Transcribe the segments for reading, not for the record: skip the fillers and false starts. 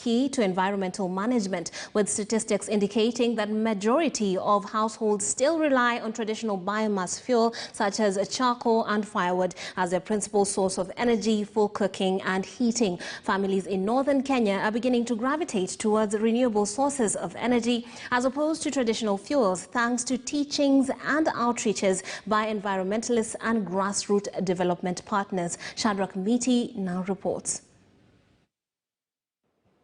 key to environmental management, with statistics indicating that majority of households still rely on traditional biomass fuel such as charcoal and firewood as their principal source of energy for cooking and heating. Families in northern Kenya are beginning to gravitate towards renewable sources of energy as opposed to traditional fuels, thanks to teachings and outreaches by environmentalists and grassroots development partners. Shadrach Miti now reports.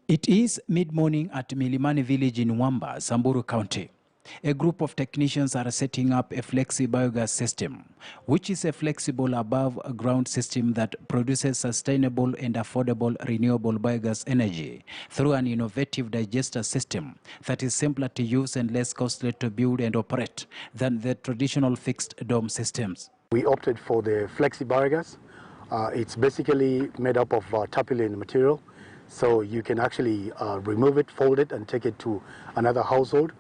It is mid-morning at Milimani village in Wamba, Samburu County. A group of technicians are setting up a Flexi Biogas system, which is a flexible above-ground system that produces sustainable and affordable renewable biogas energy through an innovative digester system that is simpler to use and less costly to build and operate than the traditional fixed dome systems. We opted for the Flexi Biogas. It's basically made up of tarpaulin material, so you can actually remove it, fold it, and take it to another household.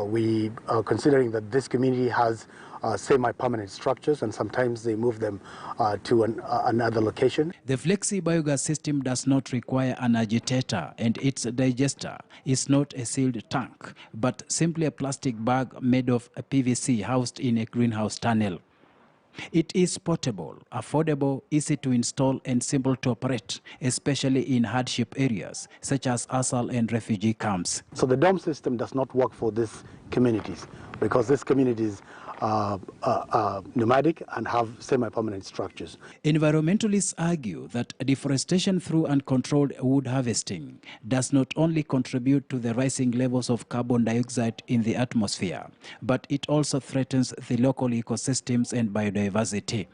We are considering that this community has semi-permanent structures, and sometimes they move them to another location. The Flexi Biogas system does not require an agitator, and its digester is not a sealed tank, but simply a plastic bag made of PVC housed in a greenhouse tunnel. It is portable, affordable, easy to install, and simple to operate, especially in hardship areas such as ASAL and refugee camps. So the dome system does not work for these communities because these communities are nomadic and have semi-permanent structures. Environmentalists argue that deforestation through uncontrolled wood harvesting does not only contribute to the rising levels of carbon dioxide in the atmosphere, but it also threatens the local ecosystems and biodiversity.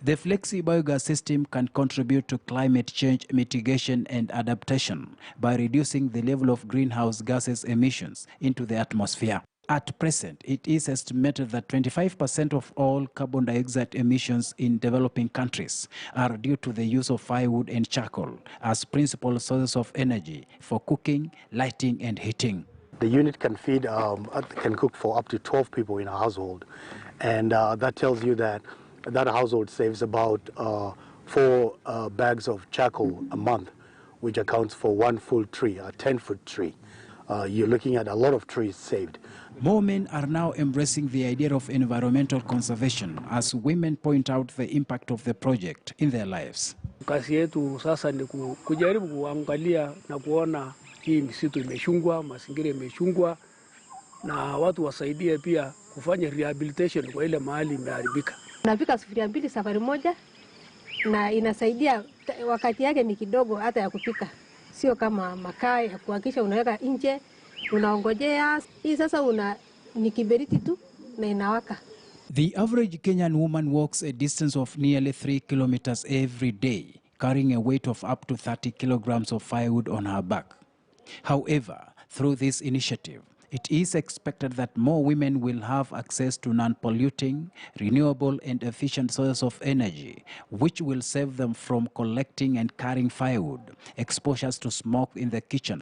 The Flexi Biogas system can contribute to climate change mitigation and adaptation by reducing the level of greenhouse gases emissions into the atmosphere. At present, it is estimated that 25% of all carbon dioxide emissions in developing countries are due to the use of firewood and charcoal as principal sources of energy for cooking, lighting, and heating. The unit can cook for up to 12 people in a household, and that tells you that that household saves about 4 bags of charcoal a month, which accounts for one full tree, a 10-foot tree. You're looking at a lot of trees saved. More men are now embracing the idea of environmental conservation as women point out the impact of the project in their lives. Kazi yetu sasa ni kujaribu kuangalia na kuona hii misitu imechungwa, mazingira imechungwa, na watu wasaidie pia kufanya rehabilitation kwa ile mahali imeharibika. Napika sufuria 2 safari moja, na inasaidia wakati yake ni kidogo hata ya kupika. Sio kama makaa ya kuhakisha unaweka nje, unaongojea. Hii sasa ni kiberiti tu na inawaka. The average Kenyan woman walks a distance of nearly 3 kilometers every day, carrying a weight of up to 30 kilograms of firewood on her back. However, through this initiative, it is expected that more women will have access to non-polluting, renewable and efficient sources of energy, which will save them from collecting and carrying firewood, exposures to smoke in the kitchen,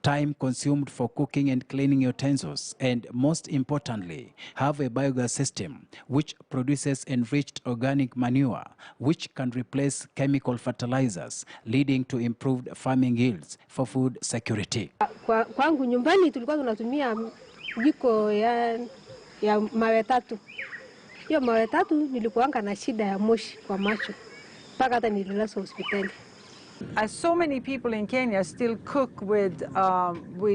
time consumed for cooking and cleaning utensils, and most importantly, have a biogas system which produces enriched organic manure, which can replace chemical fertilizers, leading to improved farming yields for food security. Kwangu nyumbani tulikuwa tunatumia jiko ya mawe 3. Hiyo mawe 3 nilikuanga na shida ya moshi kwa macho mpaka hata nililazwa hospitali. As so many people in Kenya still cook with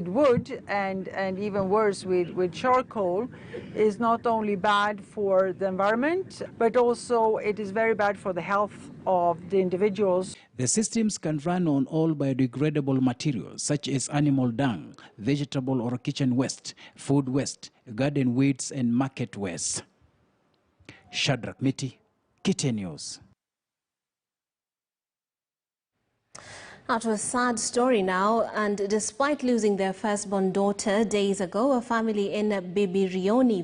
wood and even worse with charcoal, is not only bad for the environment, but also it is very bad for the health of the individuals. The systems can run on all biodegradable materials such as animal dung, vegetable or kitchen waste, food waste, garden weeds and market waste. Shadrach Miti, KTN News. Now to a sad story now, and despite losing their firstborn daughter days ago, a family in Bibirioni